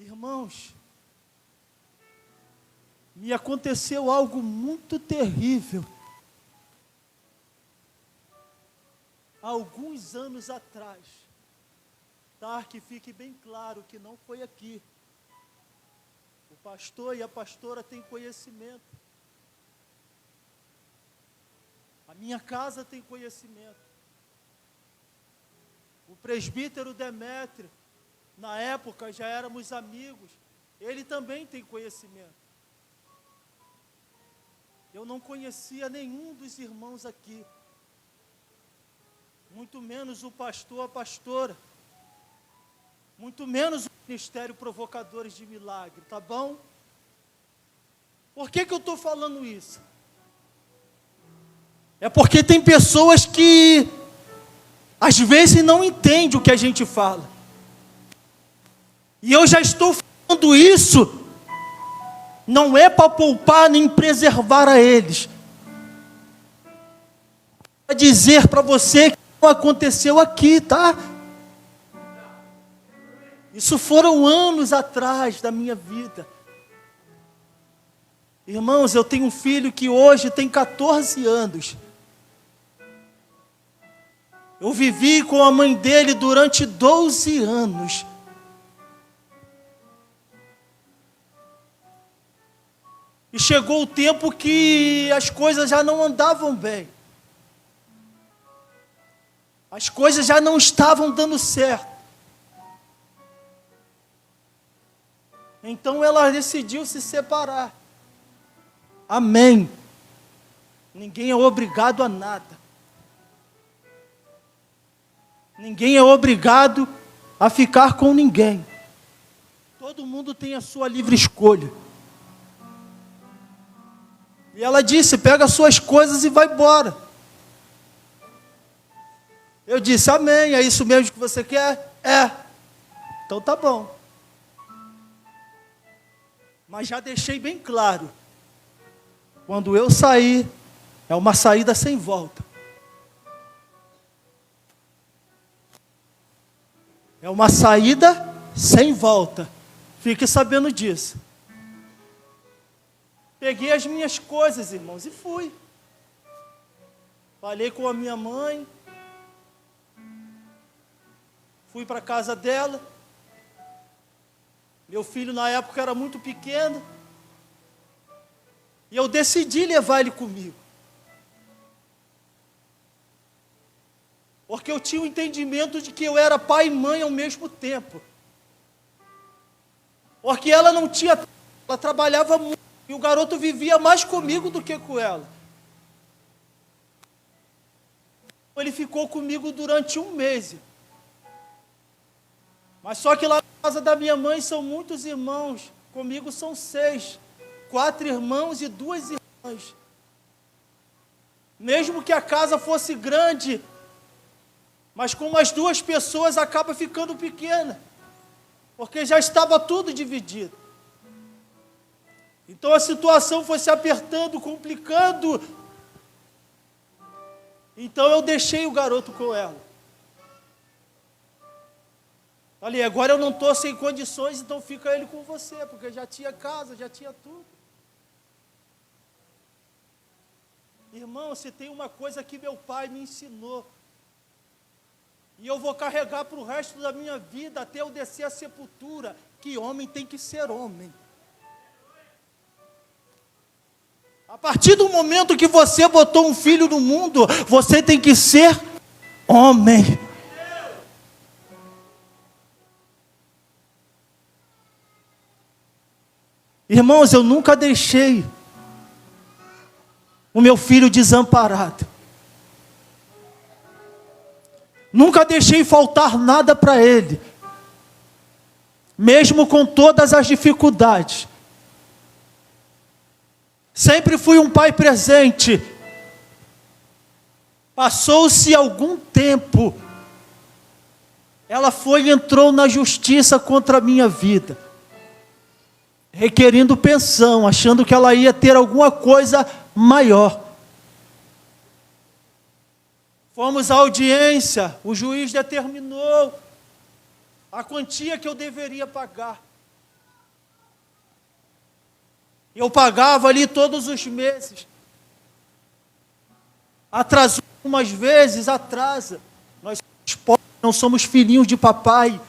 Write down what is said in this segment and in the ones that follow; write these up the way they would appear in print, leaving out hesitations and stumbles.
Irmãos, me aconteceu algo muito terrível. Há alguns anos atrás, tá? Que fique bem claro que não foi aqui. O pastor e a pastora têm conhecimento. A minha casa tem conhecimento. O presbítero Demétrio, na época já éramos amigos, ele também tem conhecimento. Eu não conhecia nenhum dos irmãos aqui, muito menos o pastor, a pastora, muito menos o Ministério Provocadores de Milagre, tá bom? Por que eu estou falando isso? É porque tem pessoas que às vezes não entendem o que a gente fala. E eu já estou falando isso, não é para poupar nem preservar a eles. Para dizer para você que não aconteceu aqui, tá? Isso foram anos atrás da minha vida. Irmãos, eu tenho um filho que hoje tem 14 anos. Eu vivi com a mãe dele durante 12 anos. E chegou o tempo que as coisas já não andavam bem. As coisas já não estavam dando certo. Então ela decidiu se separar. Amém. Ninguém é obrigado a nada. Ninguém é obrigado a ficar com ninguém. Todo mundo tem a sua livre escolha. E ela disse, pega as suas coisas e vai embora. Eu disse, amém, é isso mesmo que você quer? É. Então tá bom. Mas já deixei bem claro, quando eu sair, é uma saída sem volta. É uma saída sem volta. Fique sabendo disso. Peguei as minhas coisas, irmãos, e fui. Falei com a minha mãe. Fui para a casa dela. Meu filho na época era muito pequeno. E eu decidi levar ele comigo. Porque eu tinha o entendimento de que eu era pai e mãe ao mesmo tempo. Porque ela não tinha... Ela trabalhava muito. E o garoto vivia mais comigo do que com ela. Ele ficou comigo durante 1 mês. Mas só que lá na casa da minha mãe são muitos irmãos. Comigo são 6. 4 irmãos e 2 irmãs. Mesmo que a casa fosse grande, mas com as 2 pessoas acaba ficando pequena. Porque já estava tudo dividido. Então a situação foi se apertando, complicando. Então eu deixei o garoto com ela. Falei, agora eu não estou sem condições, então fica ele com você, porque já tinha casa, já tinha tudo. Irmão, se tem uma coisa que meu pai me ensinou, e eu vou carregar para o resto da minha vida, até eu descer à sepultura, que homem tem que ser homem. A partir do momento que você botou um filho no mundo, você tem que ser homem. Irmãos, eu nunca deixei o meu filho desamparado. Nunca deixei faltar nada para ele. Mesmo com todas as dificuldades. Sempre fui um pai presente. Passou-se algum tempo. Ela foi e entrou na justiça contra a minha vida. Requerindo pensão, achando que ela ia ter alguma coisa maior. Fomos à audiência, o juiz determinou a quantia que eu deveria pagar. Eu pagava ali todos os meses. Atrasou algumas vezes, atrasa. Nós somos pobres, não somos filhinhos de papai.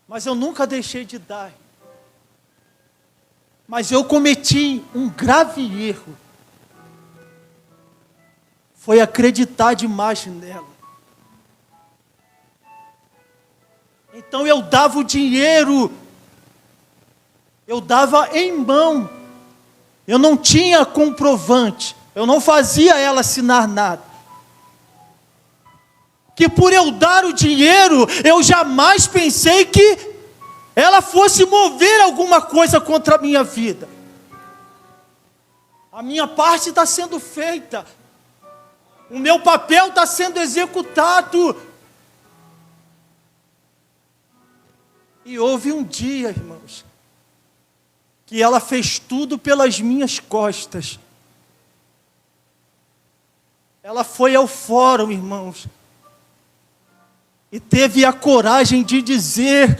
Mas eu nunca deixei de dar. Mas eu cometi um grave erro. Foi acreditar demais nela. Então eu dava o dinheiro, eu dava em mão, eu não tinha comprovante, eu não fazia ela assinar nada. Que por eu dar o dinheiro, eu jamais pensei que ela fosse mover alguma coisa contra a minha vida. A minha parte está sendo feita, o meu papel está sendo executado. E houve um dia, irmãos, que ela fez tudo pelas minhas costas. Ela foi ao fórum, irmãos, e teve a coragem de dizer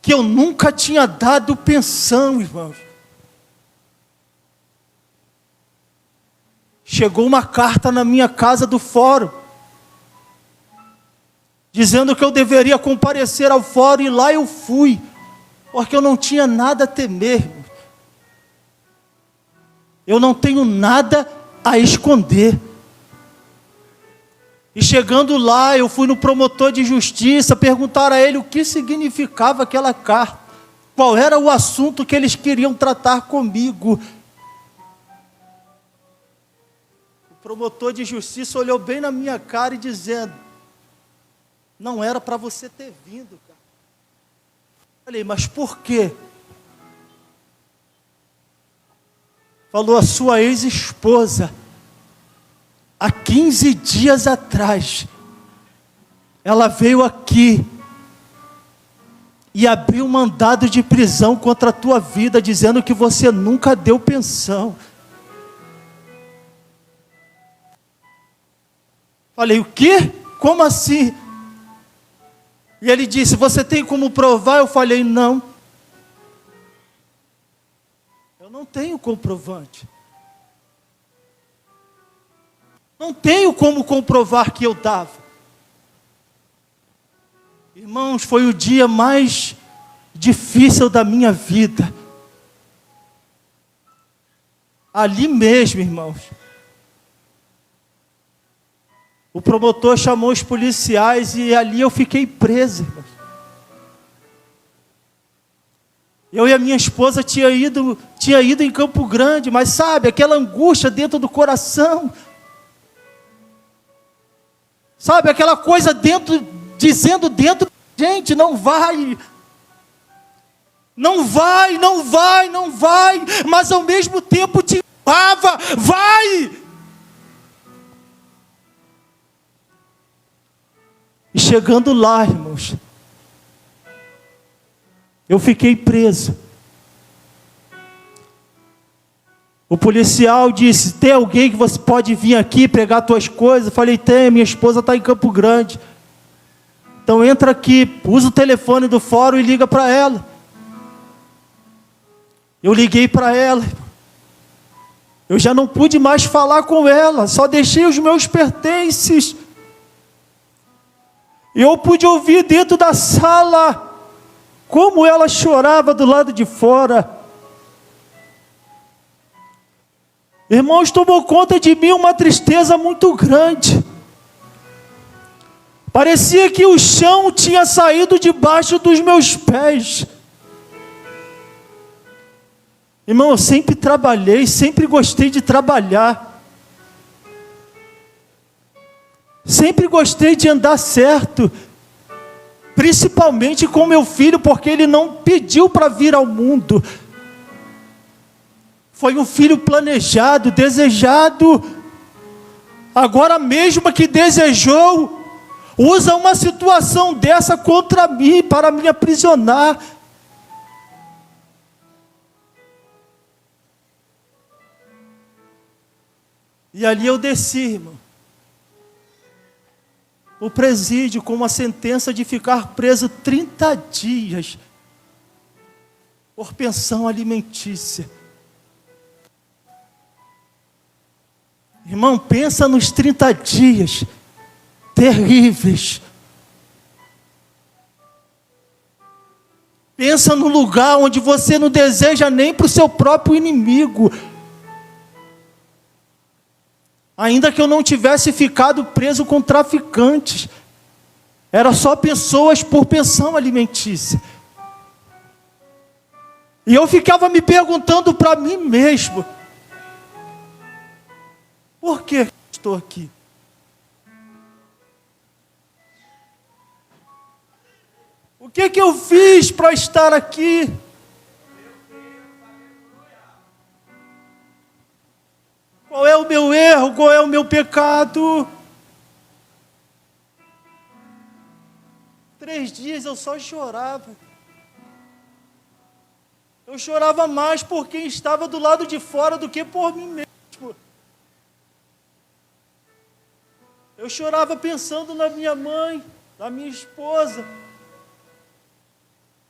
que eu nunca tinha dado pensão, irmãos. Chegou uma carta na minha casa do fórum, dizendo que eu deveria comparecer ao fórum, e lá eu fui, porque eu não tinha nada a temer. Eu não tenho nada a esconder. E chegando lá, eu fui no promotor de justiça, perguntar a ele o que significava aquela carta, qual era o assunto que eles queriam tratar comigo. O promotor de justiça olhou bem na minha cara e dizendo: não era para você ter vindo, cara. Falei, mas por quê? Falou, a sua ex-esposa, há 15 dias atrás, ela veio aqui e abriu um mandado de prisão contra a tua vida, dizendo que você nunca deu pensão. Falei, o quê? Como assim? E ele disse, você tem como provar? Eu falei, não. Eu não tenho comprovante. Não tenho como comprovar que eu dava. Irmãos, foi o dia mais difícil da minha vida. Ali mesmo, irmãos. O promotor chamou os policiais e ali eu fiquei preso, irmãos. Eu e a minha esposa tinha ido em Campo Grande, mas sabe, aquela angústia dentro do coração. Sabe, aquela coisa dentro, dizendo dentro, gente, não vai. Não vai, não vai, não vai. Mas ao mesmo tempo te empurrava, vai. E chegando lá, irmãos, eu fiquei preso. O policial disse, tem alguém que você pode vir aqui pegar suas coisas? Eu falei, tem, minha esposa está em Campo Grande. Então entra aqui, usa o telefone do fórum e liga para ela. Eu liguei para ela. Eu já não pude mais falar com ela, só deixei os meus pertences. Eu pude ouvir dentro da sala como ela chorava do lado de fora. Irmãos, tomou conta de mim uma tristeza muito grande. Parecia que o chão tinha saído debaixo dos meus pés. Irmão, eu sempre trabalhei, sempre gostei de trabalhar. Sempre gostei de andar certo, principalmente com meu filho, porque ele não pediu para vir ao mundo. Foi um filho planejado, desejado. Agora mesmo que desejou, usa uma situação dessa contra mim, para me aprisionar. E ali eu desci, irmão, o presídio com uma sentença de ficar preso 30 dias. por pensão alimentícia. Irmão, pensa nos 30 dias terríveis. Pensa no lugar onde você não deseja nem para o seu próprio inimigo. Ainda que eu não tivesse ficado preso com traficantes, era só pessoas por pensão alimentícia. E eu ficava me perguntando para mim mesmo: por que estou aqui? O que eu fiz para estar aqui? Qual é o meu erro? Qual é o meu pecado? 3 dias eu só chorava. Eu chorava mais por quem estava do lado de fora do que por mim mesmo. Eu chorava pensando na minha mãe, na minha esposa.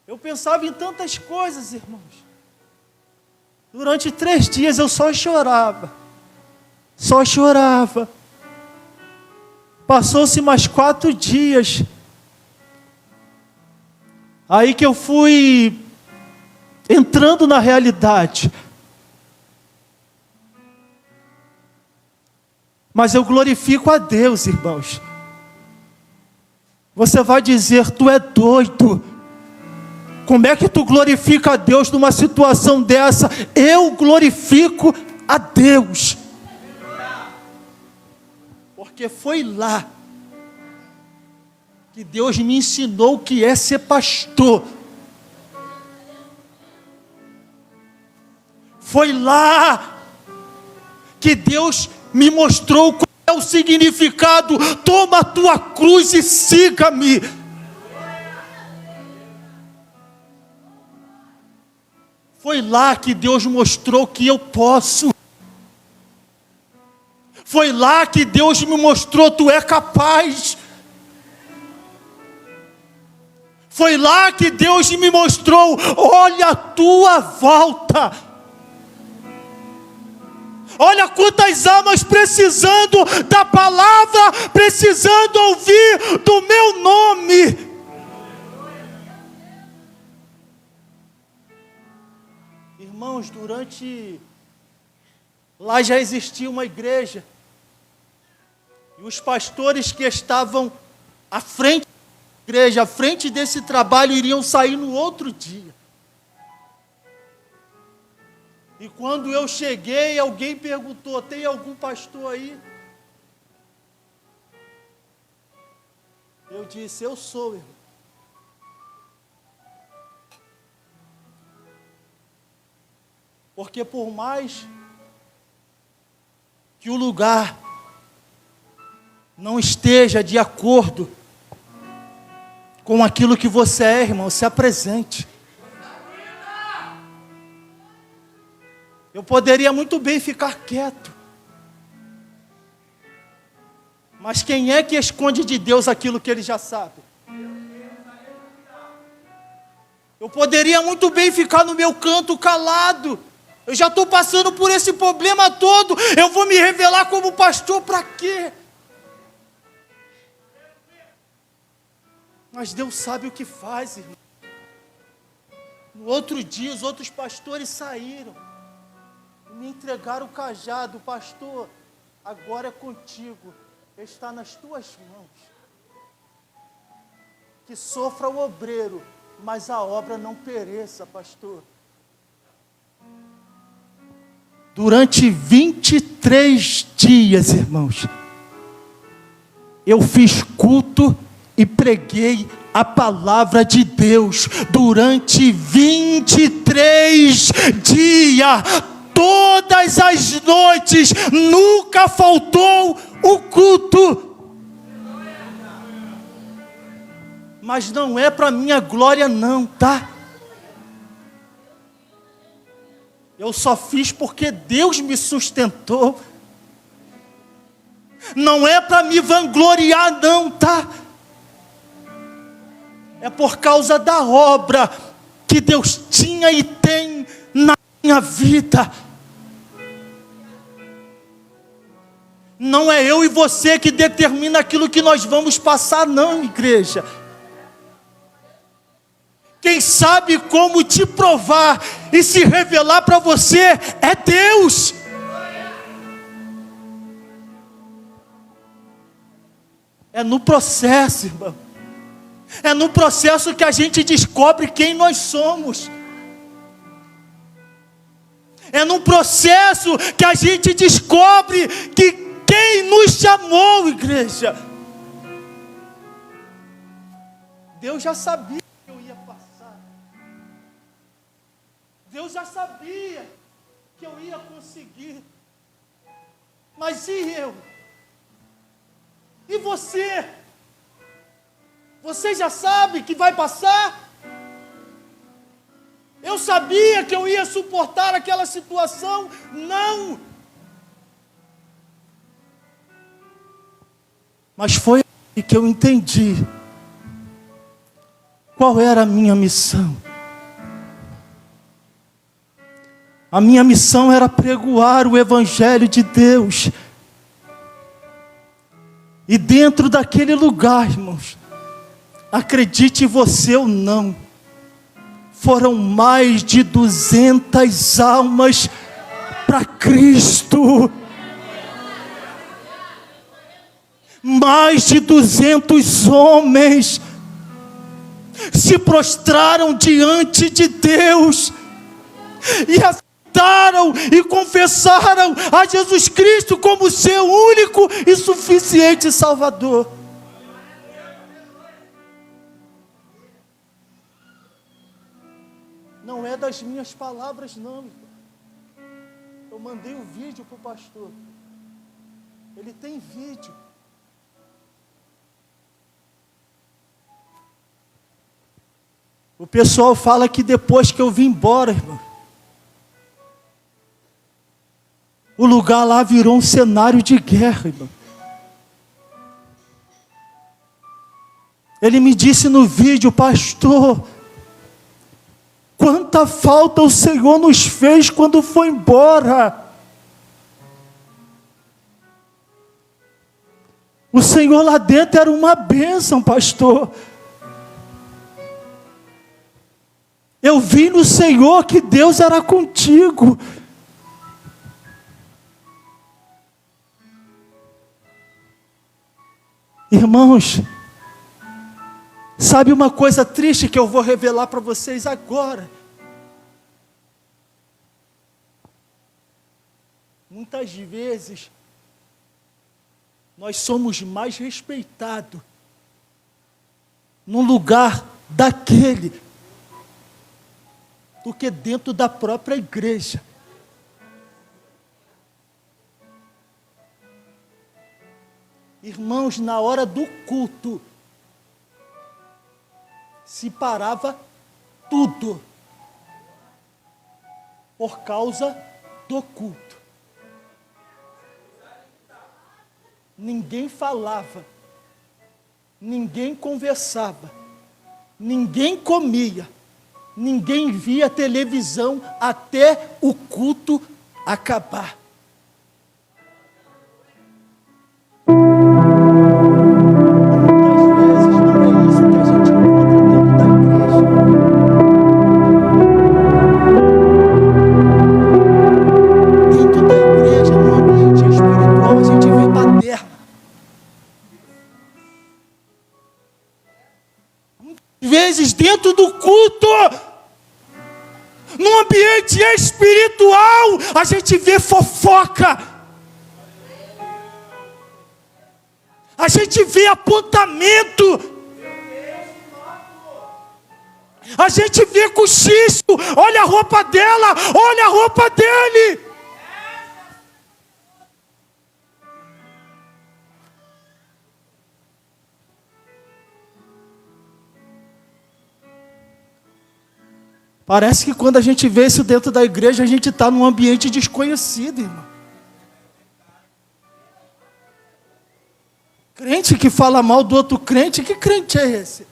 Eu pensava em tantas coisas, irmãos. Durante 3 dias eu só chorava. Só chorava. Passou-se mais 4 dias. Aí que eu fui entrando na realidade. Mas eu glorifico a Deus, irmãos. Você vai dizer: tu é doido. Como é que tu glorifica a Deus numa situação dessa? Eu glorifico a Deus. Porque foi lá que Deus me ensinou o que é ser pastor. Foi lá que Deus me mostrou qual é o significado. Toma a tua cruz e siga-me. Foi lá que Deus mostrou que eu posso. Foi lá que Deus me mostrou: tu é capaz. Foi lá que Deus me mostrou: olha a tua volta. Olha quantas almas precisando da palavra, precisando ouvir do meu nome. Irmãos, lá já existia uma igreja. E os pastores que estavam à frente da igreja, à frente desse trabalho, iriam sair no outro dia. E quando eu cheguei, alguém perguntou: tem algum pastor aí? Eu disse: eu sou, irmão. Porque por mais que o lugar não esteja de acordo com aquilo que você é, irmão, se apresente. Eu poderia muito bem ficar quieto. Mas quem é que esconde de Deus aquilo que Ele já sabe? Eu poderia muito bem ficar no meu canto calado. Eu já estou passando por esse problema todo. Eu vou me revelar como pastor para quê? Mas Deus sabe o que faz, irmão. No outro dia, os outros pastores saíram e me entregaram o cajado. Pastor, agora é contigo. Está nas tuas mãos. Que sofra o obreiro, mas a obra não pereça, pastor. Durante 23 dias, irmãos, eu fiz culto e preguei a palavra de Deus. Durante 23 dias, todas as noites, nunca faltou o culto. Mas não é para minha glória não, tá? Eu só fiz porque Deus me sustentou. Não é para me vangloriar não, tá? É por causa da obra que Deus tinha e tem na minha vida. Não é eu e você que determina aquilo que nós vamos passar, não, igreja. Quem sabe como te provar e se revelar para você é Deus. É no processo, irmão. É no processo que a gente descobre quem nós somos. É no processo que a gente descobre que quem nos chamou, igreja. Deus já sabia que eu ia passar. Deus já sabia que eu ia conseguir. Mas e eu? E você? Você já sabe que vai passar? Eu sabia que eu ia suportar aquela situação? Não. Mas foi aí que eu entendi qual era a minha missão. A minha missão era pregoar o Evangelho de Deus. E dentro daquele lugar, irmãos, acredite você ou não, foram mais de 200 almas para Cristo. Mais de 200 homens se prostraram diante de Deus e aceitaram e confessaram a Jesus Cristo como seu único e suficiente Salvador. Não é das minhas palavras, não. Eu mandei o vídeo para o pastor. Ele tem vídeo. O pessoal fala que depois que eu vim embora, irmão, o lugar lá virou um cenário de guerra, irmão. Ele me disse no vídeo: pastor, quanta falta o Senhor nos fez quando foi embora. O Senhor lá dentro era uma bênção, pastor. Eu vi no Senhor que Deus era contigo. Irmãos, sabe uma coisa triste que eu vou revelar para vocês agora? Muitas vezes, nós somos mais respeitados num lugar daquele do que dentro da própria igreja. Irmãos, na hora do culto, se parava tudo por causa do culto. Ninguém falava, ninguém conversava, ninguém comia, ninguém via televisão até o culto acabar. Dentro do culto, no ambiente espiritual, a gente vê fofoca, a gente vê apontamento, a gente vê cochicho. Olha a roupa dela, olha a roupa dele. Parece que quando a gente vê isso dentro da igreja, a gente está num ambiente desconhecido, irmão. Crente que fala mal do outro crente, que crente é esse?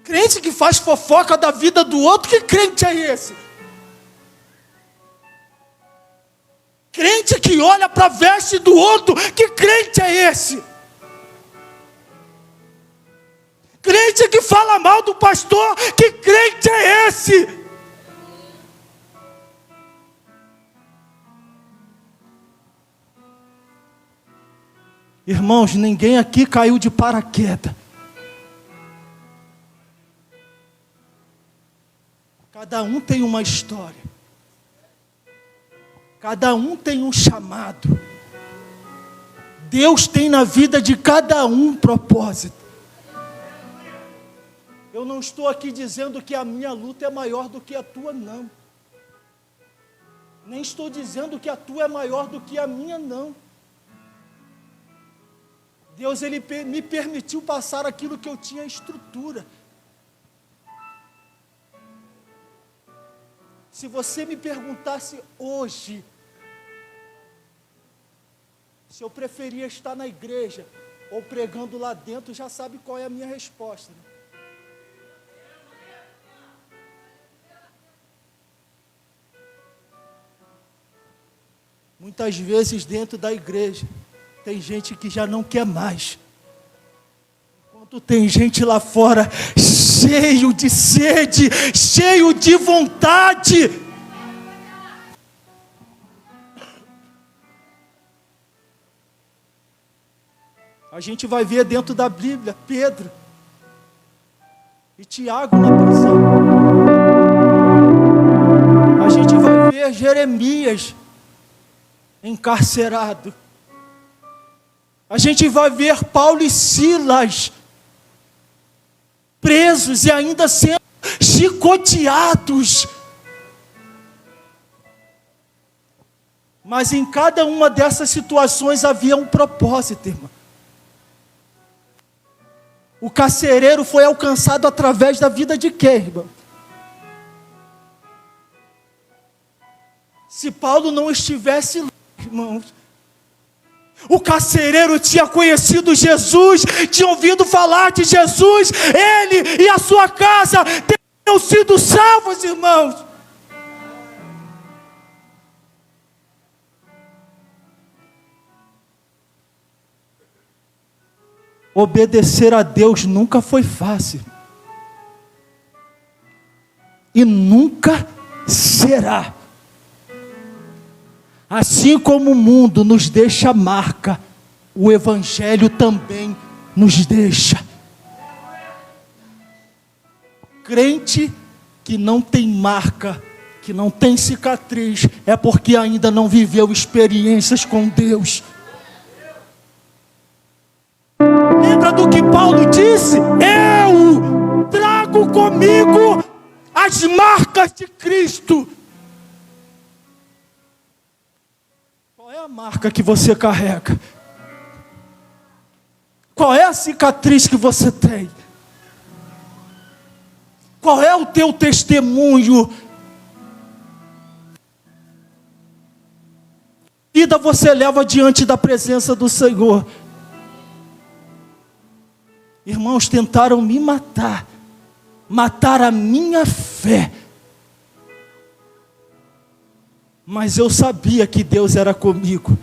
Crente crente que faz fofoca da vida do outro, que crente é esse? Crente que olha para a veste do outro, que crente é esse? Crente que fala mal do pastor, que crente é esse? Irmãos, ninguém aqui caiu de paraquedas. Cada um tem uma história. Cada um tem um chamado. Deus tem na vida de cada um propósito. Eu não estou aqui dizendo que a minha luta é maior do que a tua, não. Nem estou dizendo que a tua é maior do que a minha, não. Deus, Ele me permitiu passar aquilo que eu tinha estrutura. Se você me perguntasse hoje, se eu preferia estar na igreja ou pregando lá dentro, já sabe qual é a minha resposta, né? Muitas vezes dentro da igreja tem gente que já não quer mais, enquanto tem gente lá fora cheio de sede, cheio de vontade. A gente vai ver dentro da Bíblia Pedro e Tiago na prisão. A gente vai ver Jeremias encarcerado. A gente vai ver Paulo e Silas presos e ainda sendo chicoteados. Mas em cada uma dessas situações havia um propósito, irmão. O carcereiro foi alcançado através da vida de quem, irmão? Se Paulo não estivesse lá, irmãos, o carcereiro tinha conhecido Jesus, tinha ouvido falar de Jesus, ele e a sua casa teriam sido salvos, irmãos. Obedecer a Deus nunca foi fácil. E nunca será. Assim como o mundo nos deixa marca, o Evangelho também nos deixa. Crente que não tem marca, que não tem cicatriz, é porque ainda não viveu experiências com Deus. Lembra do que Paulo disse? Eu trago comigo as marcas de Cristo. Qual é a marca que você carrega? Qual é a cicatriz que você tem? Qual é o teu testemunho? Que vida você leva diante da presença do Senhor? Irmãos, tentaram me matar, matar a minha fé. Mas eu sabia que Deus era comigo.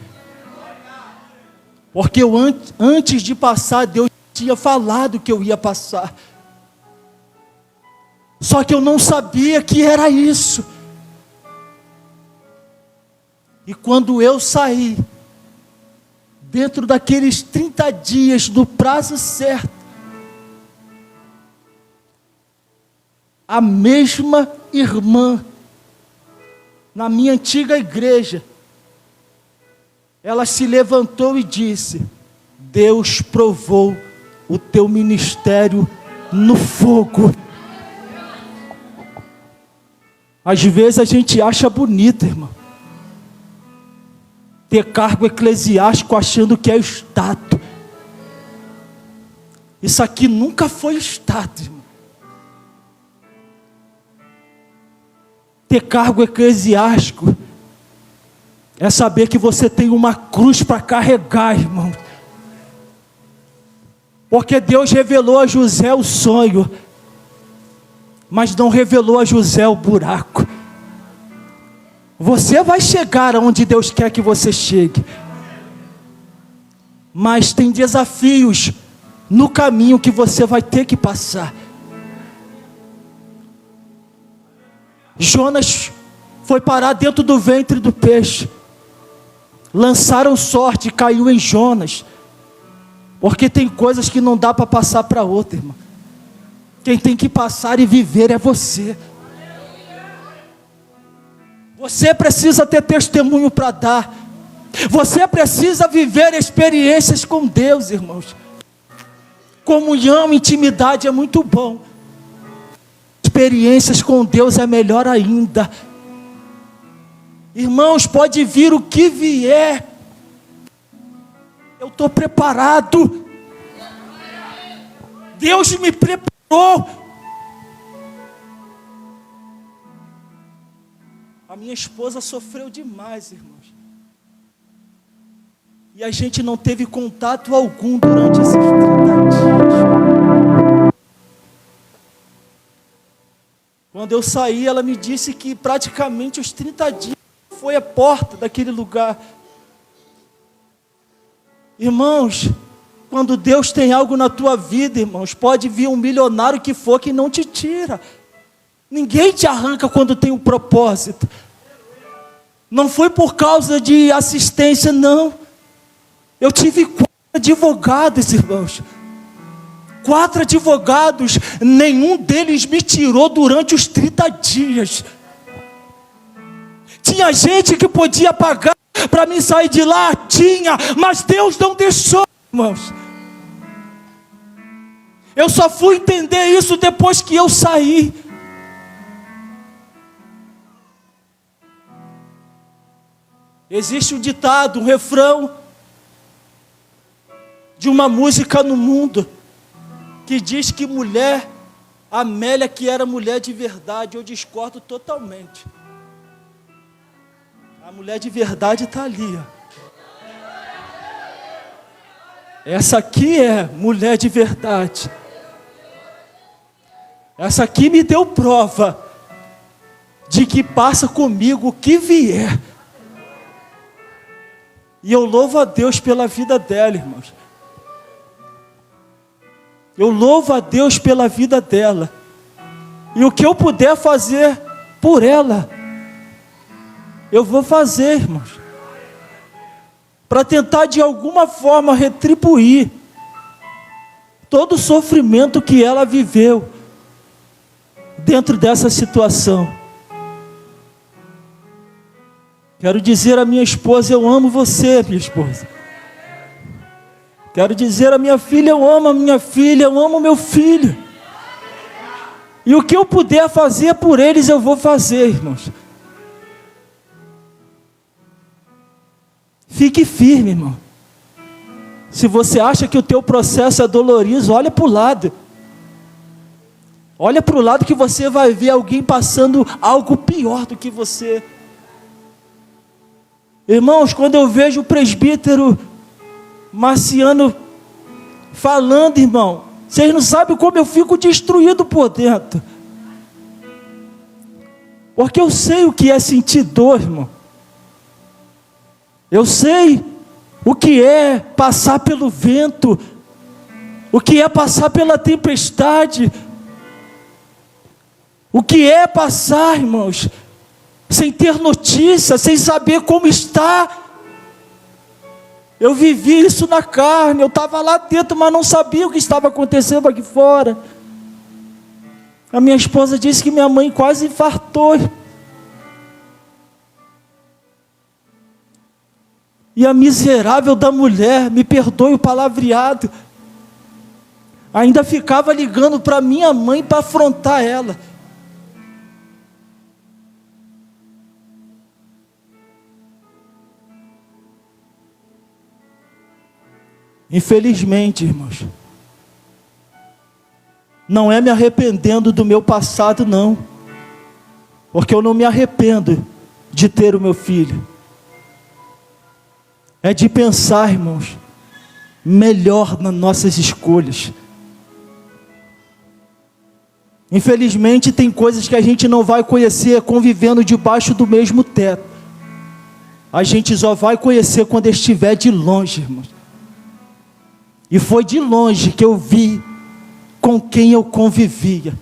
Porque eu, antes de passar, Deus tinha falado que eu ia passar. Só que eu não sabia que era isso. E quando eu saí, dentro daqueles 30 dias do prazo certo, a mesma irmã, na minha antiga igreja, ela se levantou e disse: Deus provou o teu ministério no fogo. Às vezes a gente acha bonito, irmão, ter cargo eclesiástico achando que é status. Isso aqui nunca foi status, irmão. Ter cargo eclesiástico é saber que você tem uma cruz para carregar, irmão. Porque Deus revelou a José o sonho. mas não revelou a José o buraco. Você vai chegar aonde Deus quer que você chegue, mas tem desafios no caminho que você vai ter que passar. Jonas foi parar dentro do ventre do peixe. Lançaram sorte e caiu em Jonas. Porque tem coisas que não dá para passar para outra, irmão. Quem tem que passar e viver é você. Você precisa ter testemunho para dar. Você precisa viver experiências com Deus, irmãos. Comunhão, intimidade é muito bom. Experiências com Deus é melhor ainda. Irmãos, pode vir o que vier, eu estou preparado. Deus me preparou. A minha esposa sofreu demais, irmãos. E a gente não teve contato algum durante esses 30 dias. Quando eu saí, ela me disse que praticamente os 30 dias foi a porta daquele lugar. Irmãos, quando Deus tem algo na tua vida, irmãos, pode vir um milionário que for que não te tira. Ninguém te arranca quando tem um propósito. Não foi por causa de assistência, não. Eu tive 4 advogados, irmãos. 4 advogados, nenhum deles me tirou durante os 30 dias. Tinha gente que podia pagar para mim sair de lá, tinha, mas Deus não deixou, irmãos. Eu só fui entender isso depois que eu saí. Existe um ditado, um refrão de uma música no mundo que diz que mulher, Amélia que era mulher de verdade. Eu discordo totalmente. A mulher de verdade está ali, ó. Essa aqui é mulher de verdade. Essa aqui me deu prova de que passa comigo o que vier. E eu louvo a Deus pela vida dela, irmãos. Eu louvo a Deus pela vida dela. E o que eu puder fazer por ela, eu vou fazer, irmãos. Para tentar de alguma forma retribuir todo o sofrimento que ela viveu dentro dessa situação. Quero dizer à minha esposa, eu amo você, minha esposa. Quero dizer à minha filha, eu amo a minha filha, eu amo meu filho. E o que eu puder fazer por eles, eu vou fazer, irmãos. Fique firme, irmão. Se você acha que o teu processo é doloroso, olha para o lado. Olha para o lado que você vai ver alguém passando algo pior do que você. Irmãos, quando eu vejo o presbítero Marciano falando, irmão, vocês não sabem como eu fico destruído por dentro. Porque eu sei o que é sentir dor, irmão. Eu sei o que é passar pelo vento, o que é passar pela tempestade, o que é passar, irmãos, sem ter notícia, sem saber como está. Eu vivi isso na carne, eu estava lá dentro, mas não sabia o que estava acontecendo aqui fora. A minha esposa disse que minha mãe quase infartou. E a miserável da mulher, me perdoe o palavreado, ainda ficava ligando para minha mãe para afrontar ela. Infelizmente, irmãos, não é me arrependendo do meu passado, não, porque eu não me arrependo de ter o meu filho. É de pensar, irmãos, melhor nas nossas escolhas. Infelizmente, tem coisas que a gente não vai conhecer convivendo debaixo do mesmo teto. A gente só vai conhecer quando estiver de longe, irmãos. E foi de longe que eu vi com quem eu convivia.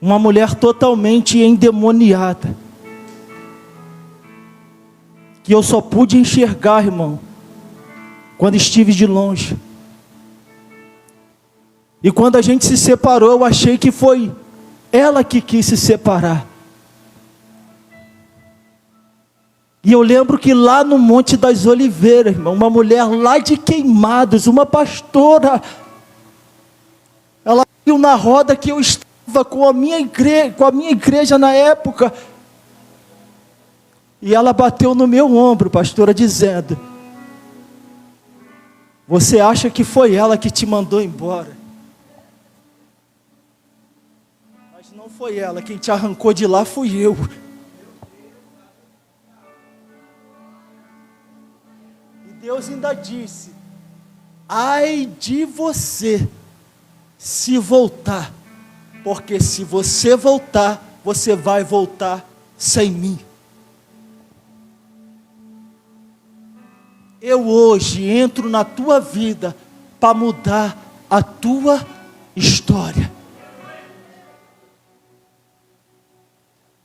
Uma mulher totalmente endemoniada, que eu só pude enxergar, irmão, quando estive de longe. E quando a gente se separou, eu achei que foi ela que quis se separar. E eu lembro que lá no Monte das Oliveiras, irmão, uma mulher lá de Queimados, uma pastora, ela viu na roda que eu estava com a minha igreja na época, e ela bateu no meu ombro, pastora, dizendo: você acha que foi ela que te mandou embora? Mas não foi ela, quem te arrancou de lá fui eu. Deus ainda disse: ai de você se voltar, porque se você voltar, você vai voltar sem mim. Eu hoje entro na tua vida para mudar a tua história.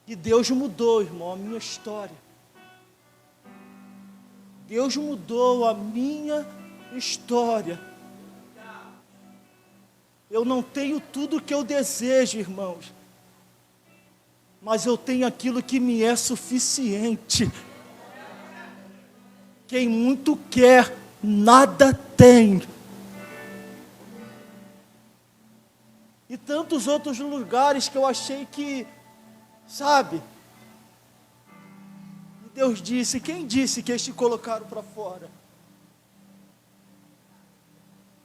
E Deus mudou, irmão, a minha história. Deus mudou a minha história. Eu não tenho tudo o que eu desejo, irmãos, mas eu tenho aquilo que me é suficiente. Quem muito quer, nada tem. E tantos outros lugares que eu achei que, sabe? Deus disse: quem disse que eles te colocaram para fora?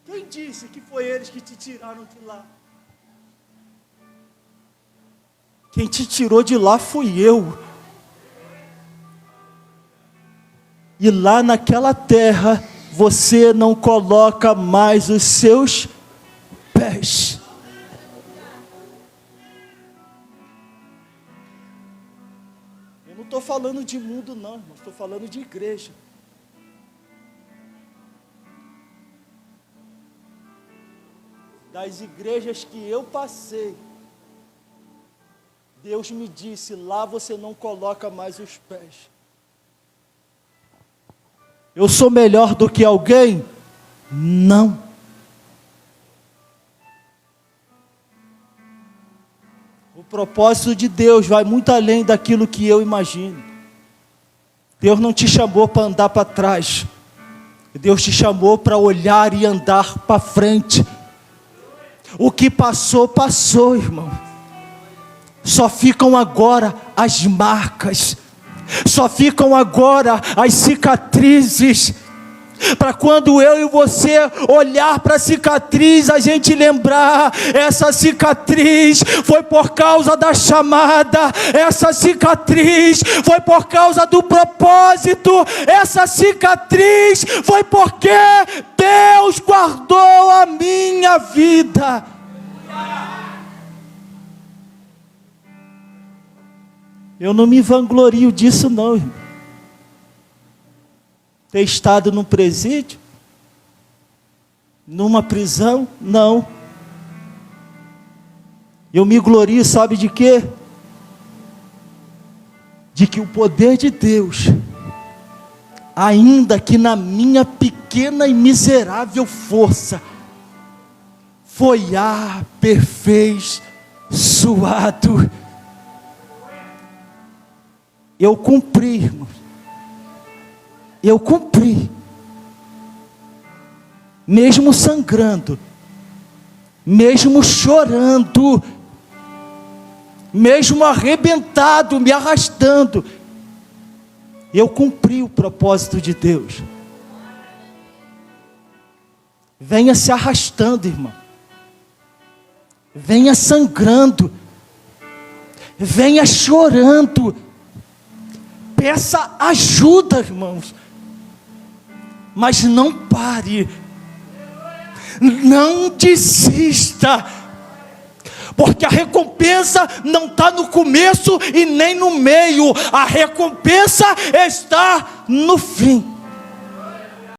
Quem disse que foi eles que te tiraram de lá? Quem te tirou de lá fui eu. E lá naquela terra, você não coloca mais os seus pés. Não estou falando de mundo não, irmão, estou falando de igreja. Das igrejas que eu passei, Deus me disse: lá você não coloca mais os pés. Eu sou melhor do que alguém? Não. O propósito de Deus vai muito além daquilo que eu imagino. Deus não te chamou para andar para trás. Deus te chamou para olhar e andar para frente. O que passou, passou, irmão. Só ficam agora as marcas. Só ficam agora as cicatrizes. Para quando eu e você olhar para a cicatriz, a gente lembrar: essa cicatriz foi por causa da chamada, essa cicatriz foi por causa do propósito, essa cicatriz foi porque Deus guardou a minha vida. Eu não me vanglorio disso não, irmão. Ter estado num presídio, numa prisão, não. Eu me glorio, sabe de quê? De que o poder de Deus, ainda que na minha pequena e miserável força, foi aperfeiçoado. Eu cumpri, irmão. Eu cumpri, mesmo sangrando, mesmo chorando, mesmo arrebentado, me arrastando, eu cumpri o propósito de Deus. Venha se arrastando, irmão, venha sangrando, venha chorando, peça ajuda, irmãos. Mas não pare, Não desista, porque a recompensa não está no começo e nem no meio, a recompensa está no fim.